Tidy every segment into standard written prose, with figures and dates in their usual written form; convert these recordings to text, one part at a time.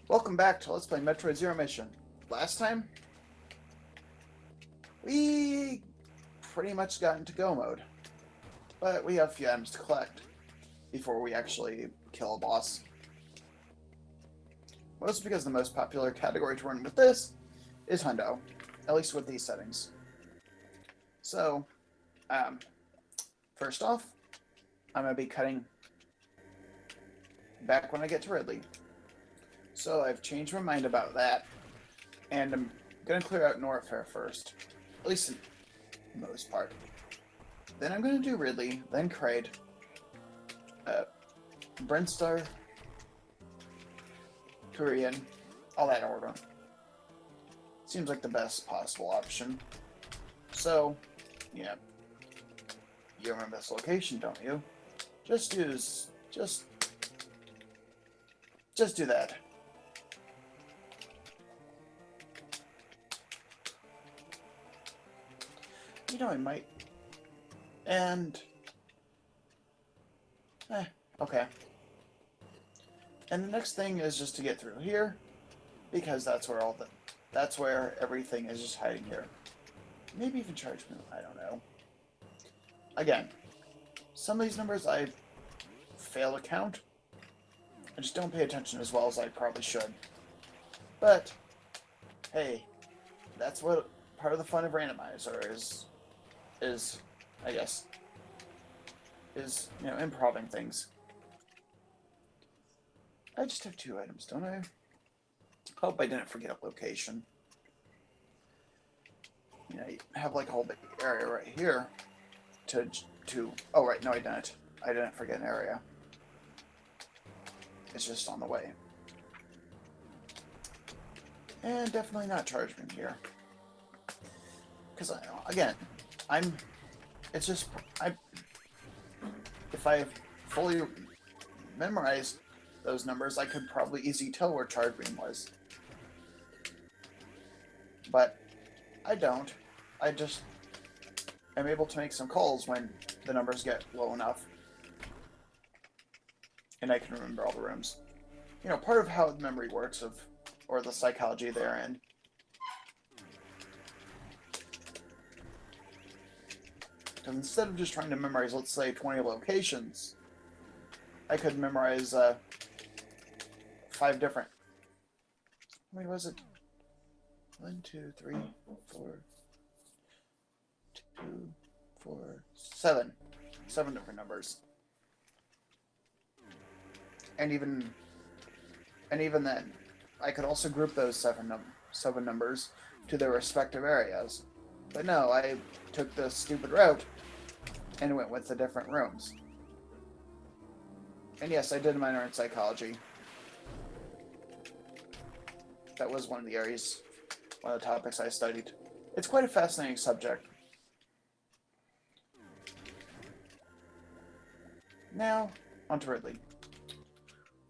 Welcome back to Let's Play Metroid Zero Mission. Last time, we pretty much got into go mode, but we have a few items to collect before we actually kill a boss. Mostly because the most popular category to run with this is Hundo, at least with these settings. So, first off, I'm going to be cutting back when I get to Ridley. So I've changed my mind about that, and I'm going to clear out Norfair first, at least in the most part. Then I'm going to do Ridley, then Kraid, Brinstar, Korean, all that order. Seems like the best possible option. So, yeah. You remember this location, don't you? Just do that. You know, I might. And okay. And the next thing is just to get through here, because that's where everything is just hiding here. Maybe even charge me, I don't know. Again, some of these numbers I fail to count. I just don't pay attention as well as I probably should. But hey, that's what part of the fun of Randomizer is, I guess, is, you know, improving things. I just have 2 items, don't I? Hope I didn't forget a location. You know, you have like a whole big area right here to oh right, no I didn't. I didn't forget an area. It's just on the way. And definitely not charge room here. Because, again, if I fully memorized those numbers, I could probably easily tell where charge beam was. But I don't. I just am able to make some calls when the numbers get low enough. And I can remember all the rooms. You know, part of how the memory works or the psychology therein. Because instead of just trying to memorize, let's say, 20 locations, I could memorize 5 different. How many was it? 1, 2, 3, 4, 2, 4, 7. 7 different numbers. And even then, I could also group those 7 numbers to their respective areas. But no, I took the stupid route and went with the different rooms. And yes, I did a minor in psychology. That was one of the topics I studied. It's quite a fascinating subject. Now, onto Ridley.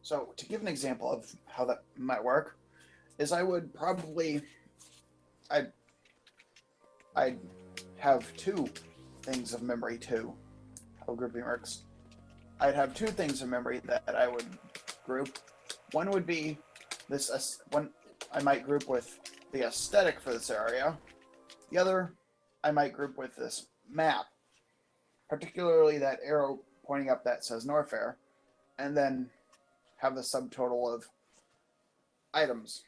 So, to give an example of how that might work, is I'd have 2 things of memory too. How grouping works. I'd have 2 things of memory that I would group. One would be this one I might group with the aesthetic for this area. The other I might group with this map, particularly that arrow pointing up that says Norfair, and then have the subtotal of items.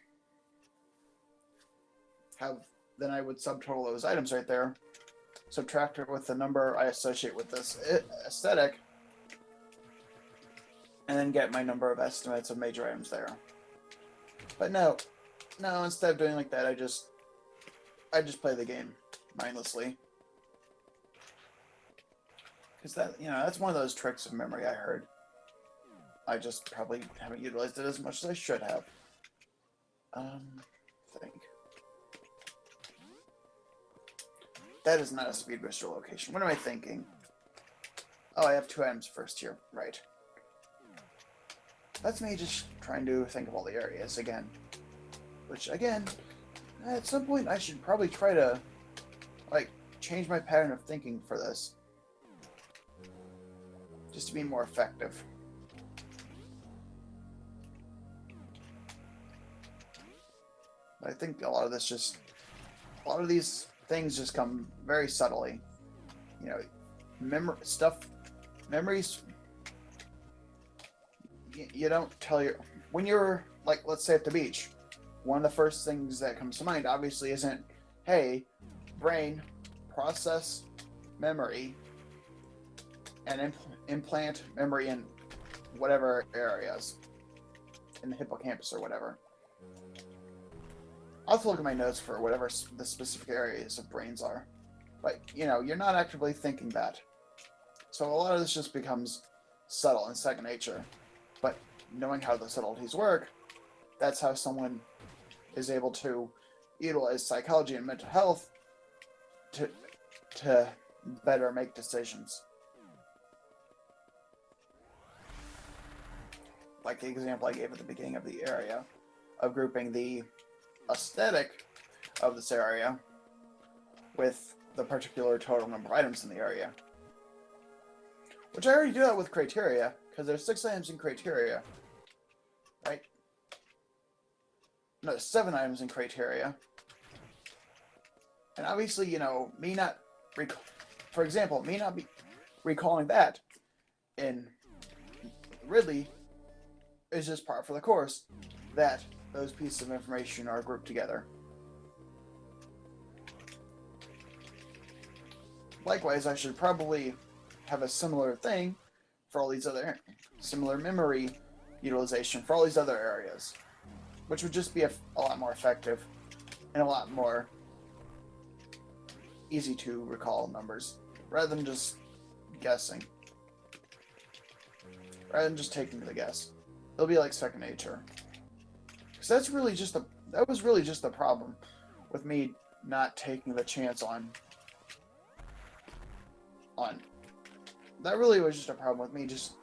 Then I would subtotal those items right there, subtract it with the number I associate with this aesthetic, and then get my number of estimates of major items there. But no, instead of doing like that, I just play the game mindlessly. Because that's one of those tricks of memory I heard. I just probably haven't utilized it as much as I should have. I think. That is not a speed booster location. What am I thinking? Oh, I have 2 items first here. Right. That's me just trying to think of all the areas again. Which, again, at some point I should probably try to, like, change my pattern of thinking for this. Just to be more effective. I think a lot of these things just come very subtly. You know, memories. You don't tell when you're like, let's say at the beach. One of the first things that comes to mind, obviously, isn't, hey, brain, process memory, and implant memory in whatever areas, in the hippocampus or whatever. I'll have to look at my notes for whatever the specific areas of brains are. But, you know, you're not actively thinking that. So a lot of this just becomes subtle and second nature. But knowing how the subtleties work, that's how someone is able to utilize psychology and mental health to better make decisions. Like the example I gave at the beginning of the area, of grouping the aesthetic of this area with the particular total number of items in the area. Which I already do that with criteria, because there's 6 items in criteria, right? No, 7 items in criteria. And obviously, you know, for example, me not be recalling that in Ridley is just par for the course that those pieces of information are grouped together. Likewise, I should probably have a similar thing for all these other, similar memory utilization for all these other areas, which would just be a lot more effective and a lot more easy to recall numbers, rather than just guessing. Rather than just taking the guess. It'll be like second nature. Because that was really just the problem with me not taking the chance on that really was just a problem with me just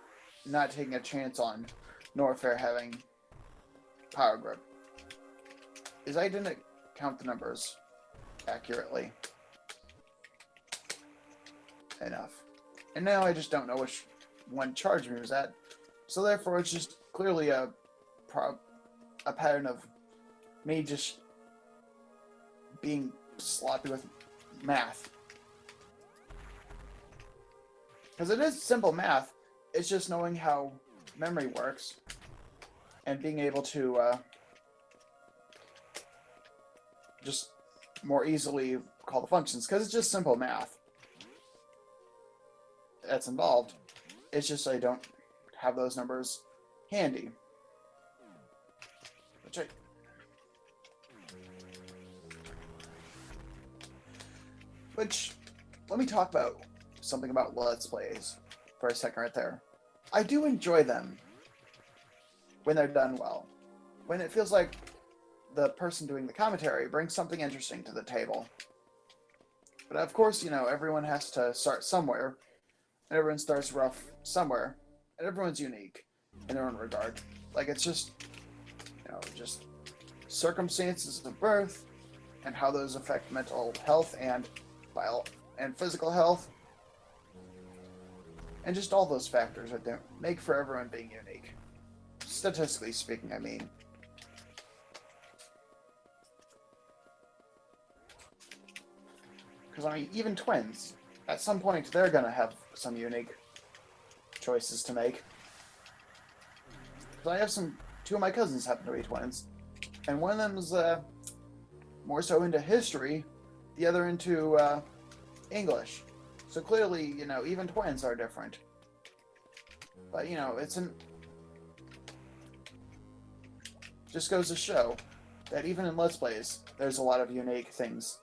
not taking a chance on Norfair having power grip. Is I didn't count the numbers accurately enough. And now I just don't know which one charge me was at. So therefore it's just clearly a pattern of me just being sloppy with math. Because it is simple math, it's just knowing how memory works and being able to just more easily call the functions, because it's just simple math that's involved. It's just I don't have those numbers handy. Which, let me talk about something about Let's Plays for a second right there. I do enjoy them when they're done well. When it feels like the person doing the commentary brings something interesting to the table. But of course, you know, everyone has to start somewhere. And everyone starts rough somewhere. And everyone's unique in their own regard. Like, it's just, you know, just circumstances of birth and how those affect mental health and physical health. And just all those factors that make for everyone being unique. Statistically speaking, I mean. Because, I mean, even twins, at some point, they're going to have some unique choices to make. Because I have two of my cousins happen to be twins. And one of them is more so into history, the other into English. So clearly, you know, even twins are different. But, you know, just goes to show that even in Let's Plays, there's a lot of unique things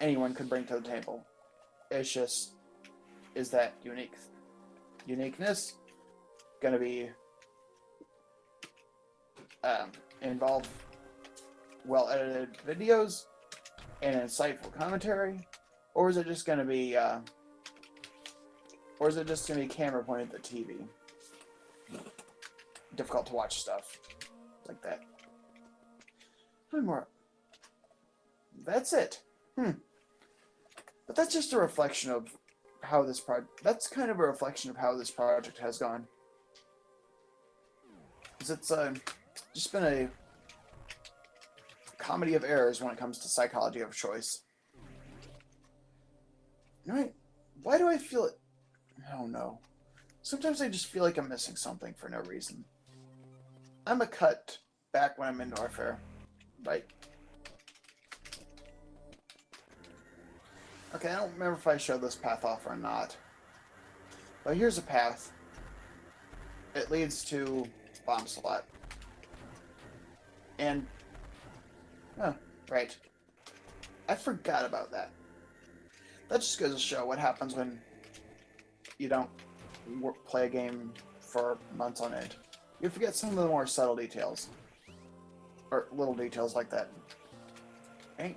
anyone could bring to the table. It's just, is that uniqueness going to be involve well-edited videos and insightful commentary, or is it just going to be camera pointed at the TV? Difficult to watch stuff like that. How more? That's it. But that's just a reflection of how this that's kind of a reflection of how this project has gone. Because it's just been a comedy of errors when it comes to psychology of choice. Right? Why do I feel it? I don't know. Sometimes I just feel like I'm missing something for no reason. I'm a cut back when I'm in Warfare. Right? Okay, I don't remember if I showed this path off or not. But here's a path. It leads to bomb slot. And... oh, right. I forgot about that. That just goes to show what happens when you don't play a game for months on end. You forget some of the more subtle details. Or little details like that. Right?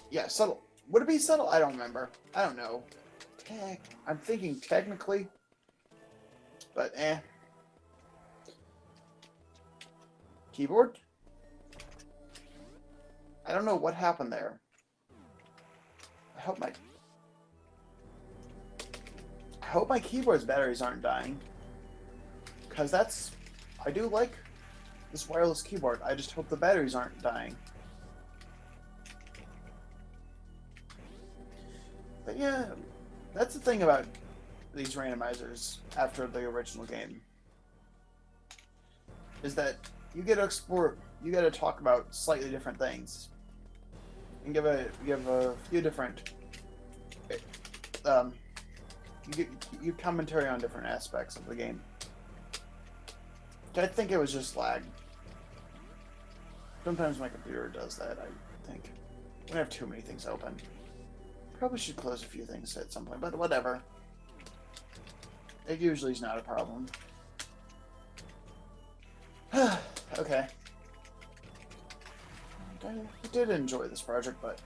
Yeah, subtle. Would it be subtle? I don't remember. I don't know. I'm thinking technically. But Keyboard? I don't know what happened there. I hope my keyboard's batteries aren't dying. Because that's... I do like this wireless keyboard. I just hope the batteries aren't dying. But yeah, that's the thing about these randomizers after the original game. Is that you get to explore, you get to talk about slightly different things. And give a few different... you commentary on different aspects of the game. I think it was just lag. Sometimes my computer does that, I think. When I have too many things open. Probably should close a few things at some point, but whatever. It usually is not a problem. Okay. I did enjoy this project, but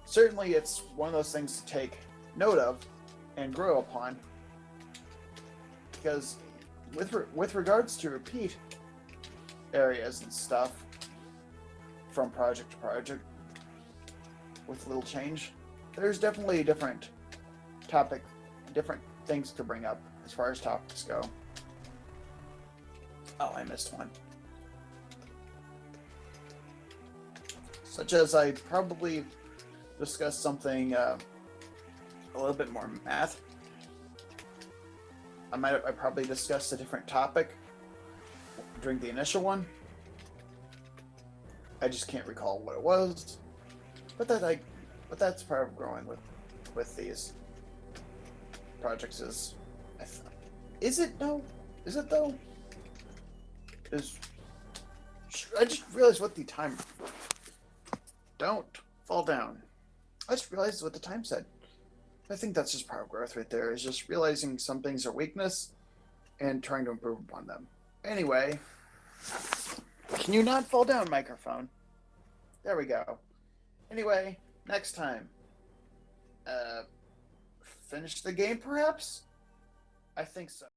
certainly it's one of those things to take note of and grow upon. Because with regards to repeat areas and stuff from project to project, with little change, there's definitely a different topic, different things to bring up as far as topics go. Oh, I missed one. Such as I probably discuss something a little bit more math. I probably discussed a different topic during the initial one. I just can't recall what it was. But that's part of growing with these projects is it though? Is it though? I just realized what the time... Don't fall down. I just realized what the time said. I think that's just part of growth right there, is just realizing some things are weakness and trying to improve upon them. Anyway, can you not fall down, microphone? There we go. Anyway, next time. Finish the game, perhaps? I think so.